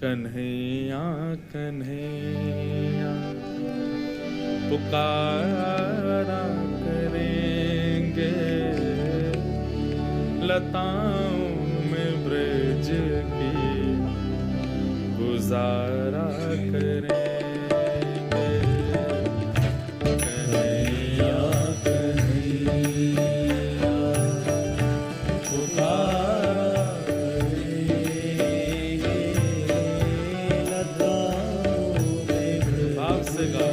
कन्हैया कन्हैया पुकारा करेंगे, लताओं में ब्रज की गुजारा करेंगे। कन्हैया कन्हैया पुकारा करेंगे, लताओं में भाव से गा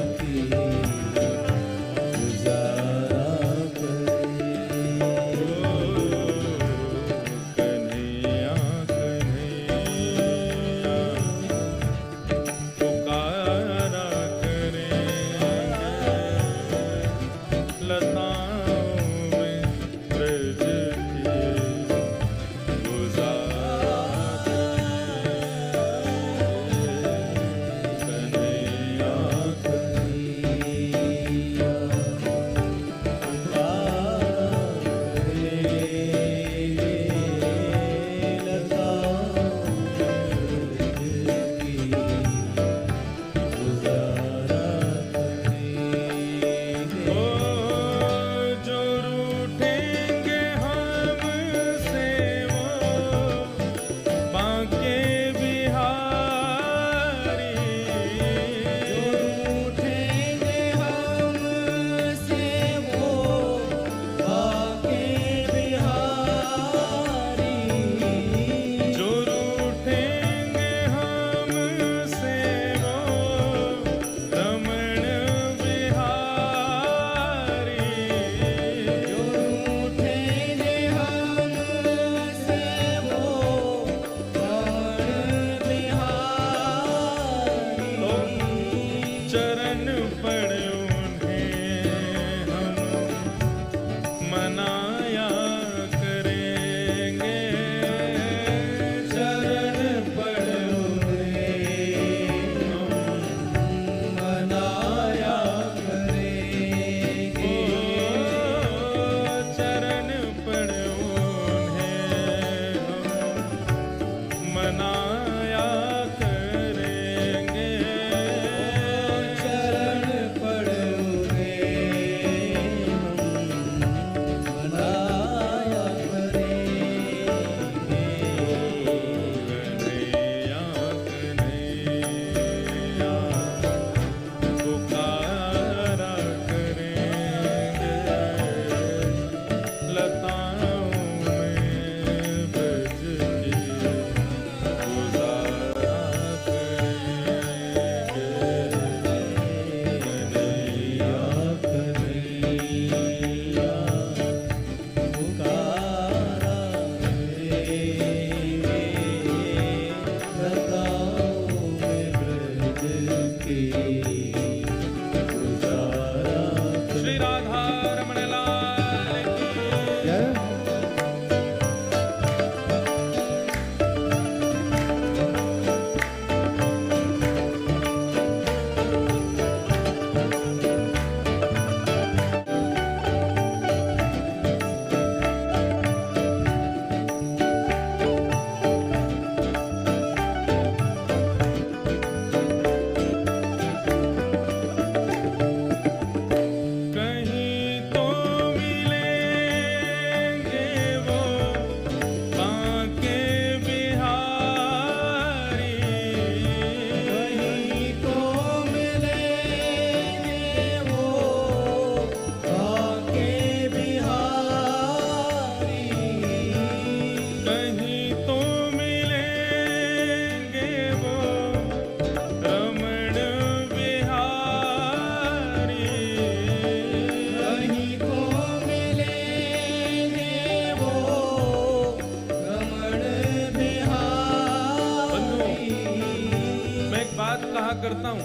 करता हूं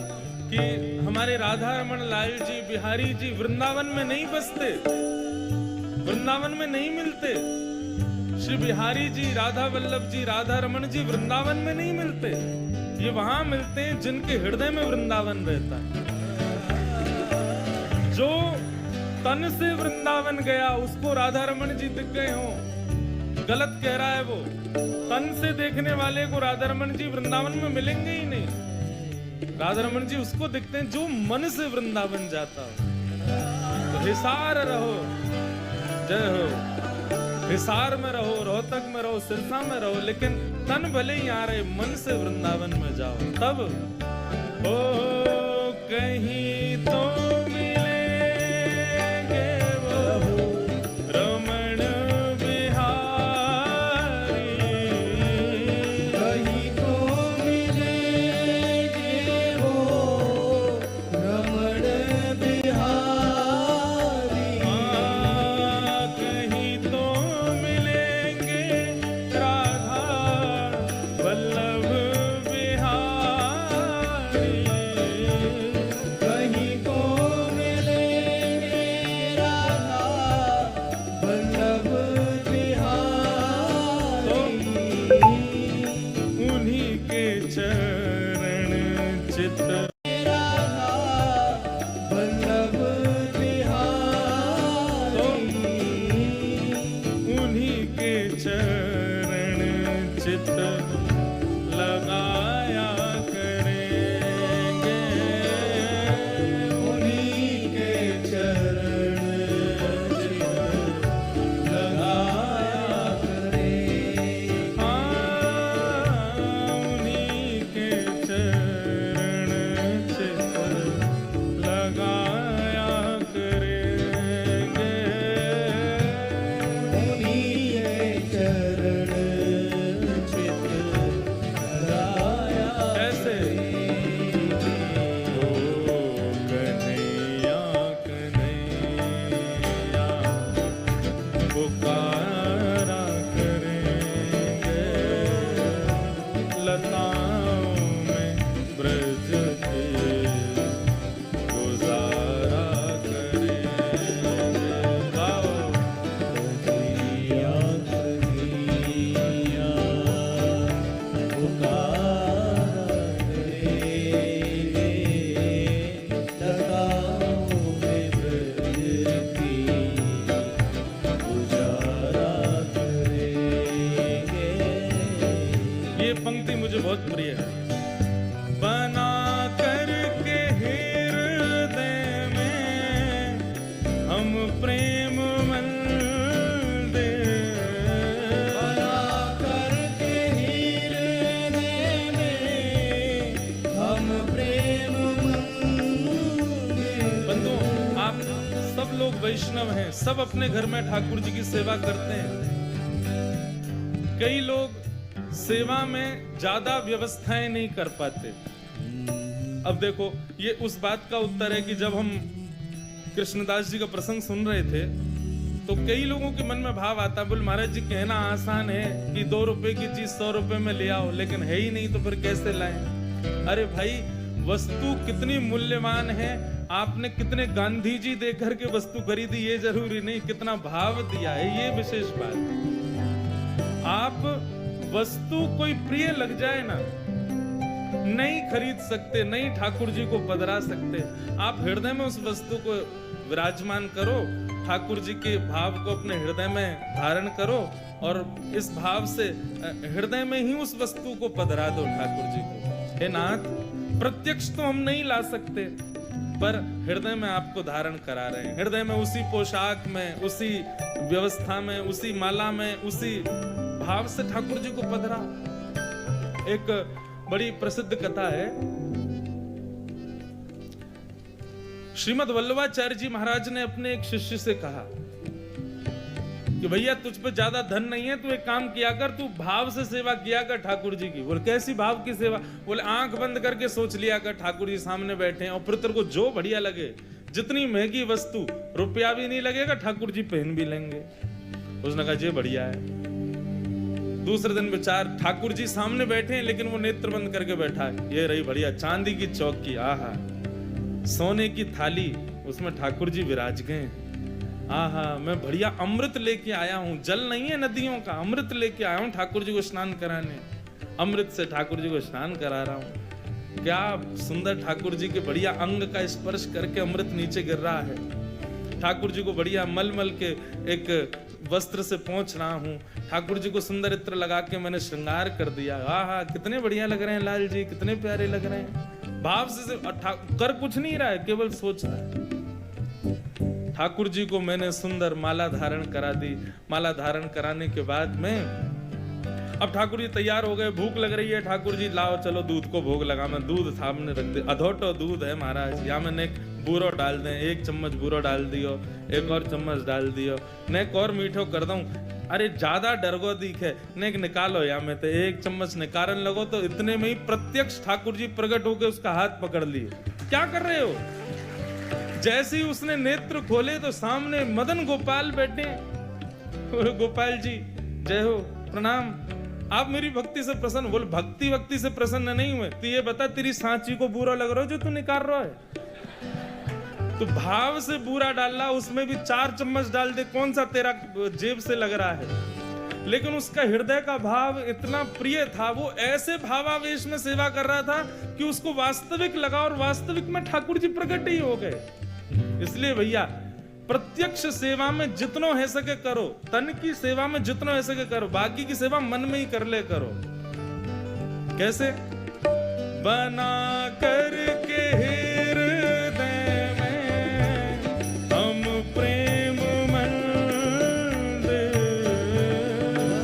कि हमारे राधा रमन लाल जी बिहारी जी वृंदावन में नहीं बसते, वृंदावन में नहीं मिलते। श्री बिहारी जी, राधा वल्लभ जी, राधा रमन जी वृंदावन में नहीं मिलते। ये वहां मिलते हैं जिनके हृदय में वृंदावन रहता है। जो तन से वृंदावन गया उसको राधा रमन जी दिख गए हों, गलत कह रहा है वो। तन से देखने वाले को राधा रमन जी वृंदावन में मिलेंगे ही नहीं। राधा रमन जी उसको दिखते हैं जो मन से वृंदावन जाता हो। तो हिसार रहो, जय हो, हिसार में रहो, रोहतक में रहो, सिरसा में रहो, लेकिन तन भले ही आ रहे, मन से वृंदावन में जाओ। तब ओ कहीं तो वैष्णव हैं, सब अपने घर में ठाकुर जी की सेवा करते हैं। कई लोग सेवा में ज्यादा व्यवस्थाएं नहीं कर पाते। अब देखो, ये उस बात का उत्तर है कि जब हम कृष्णदास जी का प्रसंग सुन रहे थे तो कई लोगों के मन में भाव आता, बोल महाराज जी कहना आसान है कि 2 रुपए की चीज 100 रुपए में ले आओ, लेकिन है ही नहीं तो फिर कैसे लाएं? अरे भाई, वस्तु कितनी मूल्यवान है, आपने कितने गांधी जी देकर के वस्तु खरीदी ये जरूरी नहीं, कितना भाव दिया है ये विशेष बात है। आप वस्तु कोई प्रिय लग जाए ना, नहीं खरीद सकते, नहीं ठाकुर जी को पधरा सकते। आप हृदय में उस वस्तु को विराजमान करो, ठाकुर जी के भाव को अपने हृदय में धारण करो और इस भाव से हृदय में ही उस वस्तु को पधरा दो ठाकुर जी को। हे नाथ, प्रत्यक्ष तो हम नहीं ला सकते, पर हृदय में आपको धारण करा रहे हैं। हृदय में उसी पोशाक में, उसी व्यवस्था में, उसी माला में, उसी भाव से ठाकुर जी को पधरा। एक बड़ी प्रसिद्ध कथा है, श्रीमद् वल्लभाचार्य जी महाराज ने अपने एक शिष्य से कहा कि भैया तुझ पे ज्यादा धन नहीं है, तू एक काम किया कर, तू भाव से सेवा किया कर ठाकुर जी की। बोले कैसी भाव की सेवा? बोले आंख बंद करके सोच लिया कर ठाकुर जी सामने बैठे हैं और फिर तेरे को जो बढ़िया लगे, जितनी महंगी वस्तु, रुपया भी नहीं लगेगा, ठाकुर जी पहन भी लेंगे। उसने कहा ये बढ़िया है। दूसरे दिन विचार, ठाकुर जी सामने बैठे हैं लेकिन वो नेत्र बंद करके बैठा है, ये रही बढ़िया चांदी की चौकी, आहा, सोने की थाली, उसमें ठाकुर जी विराज गए। आहा, मैं बढ़िया अमृत लेके आया हूँ, जल नहीं है नदियों का, अमृत लेके आया हूँ ठाकुर जी को स्नान कराने, अमृत से ठाकुर जी को स्नान करा रहा हूँ। क्या सुंदर ठाकुर जी के बढ़िया अंग का स्पर्श करके अमृत नीचे गिर रहा है। ठाकुर जी को बढ़िया मलमल के एक वस्त्र से पहुंच रहा हूँ, ठाकुर जी को सुंदर इत्र लगा के मैंने श्रृंगार कर दिया। आहा, कितने बढ़िया लग रहे हैं लाल जी, कितने प्यारे लग रहे हैं। भाव से कर कुछ नहीं रहा है, केवल सोच रहा है। ठाकुर जी को मैंने सुंदर माला धारण करा दी। माला धारण कराने के बाद में अब ठाकुर जी तैयार हो गए, भूख लग रही है। ठाकुर जी लाओ चलो दूध को भोग लगा। मैं दूध सामने रख दे, अधोटो दूध है महाराज, या मैंने बूरो डाल दें, 1 चम्मच बूरो डाल दियो, 1 और चम्मच डाल दियो, ने एक और मीठो कर दूं। अरे ज्यादा डरगो दिखे, ने निकालो या में तो 1 चम्मच निकालन लगो तो इतने में ही प्रत्यक्ष ठाकुर जी प्रकट होकर उसका हाथ पकड़ लिए। क्या कर रहे हो? जैसे ही उसने नेत्र खोले तो सामने मदन गोपाल बैठे। गोपाल जी जय हो, प्रणाम, आप मेरी भक्ति से प्रसन्न? बोल भक्ति से प्रसन्न नहीं हुए तो ये बता तेरी सांची को बुरा लग रहा हो जो तू निकाल रहा है? तो भाव से बुरा डाला, उसमें भी 4 चम्मच डाल दे, कौन सा तेरा जेब से लग रहा है? लेकिन उसका हृदय का भाव इतना प्रिय था, वो ऐसे भावावेश में सेवा कर रहा था कि उसको वास्तविक लगा और वास्तविक में ठाकुर जी प्रकट ही हो गए। इसलिए भैया प्रत्यक्ष सेवा में जितनो है सके करो, तन की सेवा में जितनो है सके करो, बाकी की सेवा मन में ही कर ले करो। कैसे? बना करके हृदय में हम प्रेम मंदिर,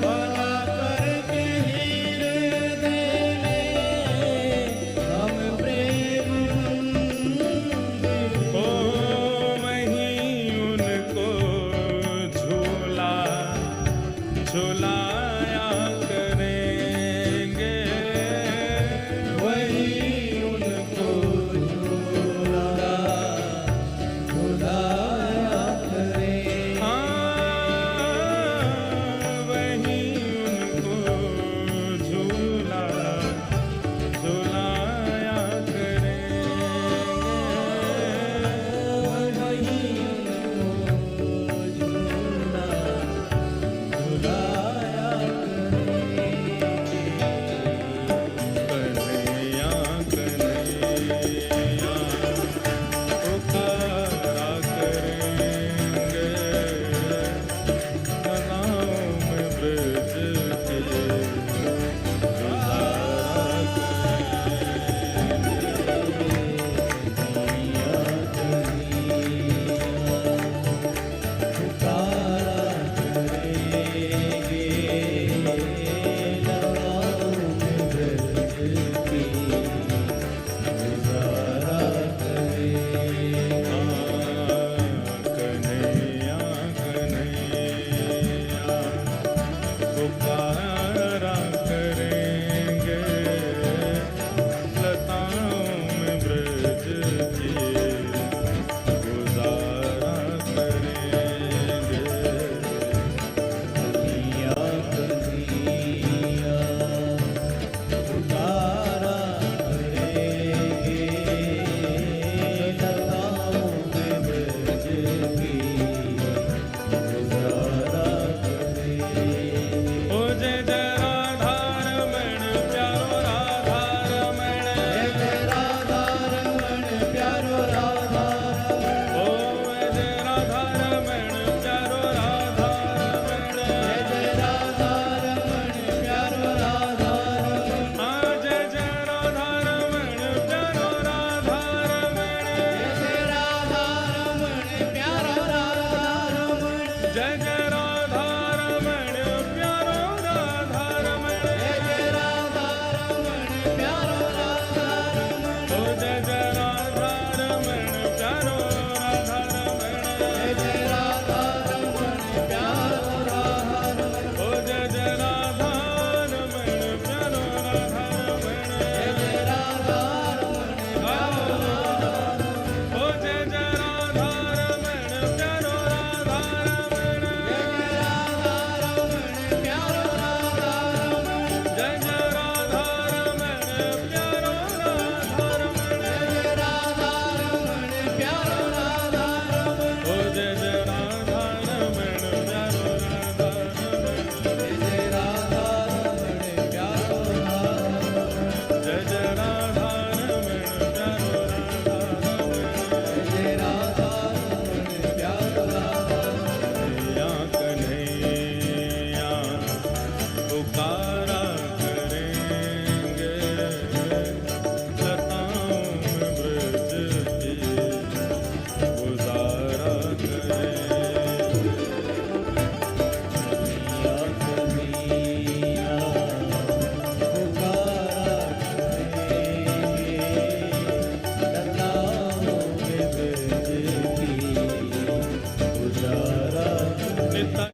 बना करके हृदय में हम प्रेम मंदिर, ओ वहीं उनको झूला झुलाया करेंगे, वहीं उनको झूला झुलाया करेंगे। हाँ, वहीं उनको झूला झुलाया करेंगे, वहीं उनको झूला झुलाया कन्हैया कन्हैया पुकारा करेंगे, बनाओ में ब्रज के